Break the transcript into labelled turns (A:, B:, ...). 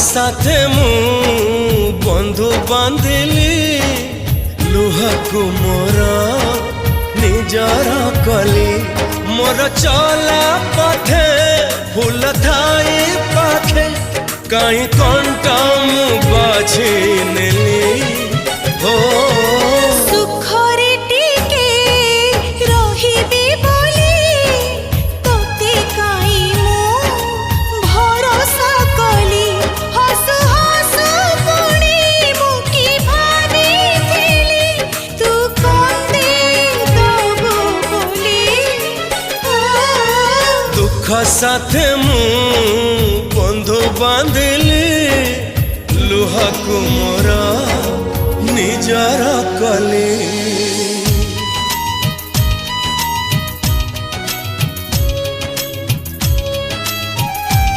A: साथे मु बंधु बांधिली लुहा को मोर निजर कली मोर चला पथे फूल थाई पाखे कहीं कंटा मु बाझी नेली हो साथे मु बंधु बांधिली लुहा को मोर निजर कली।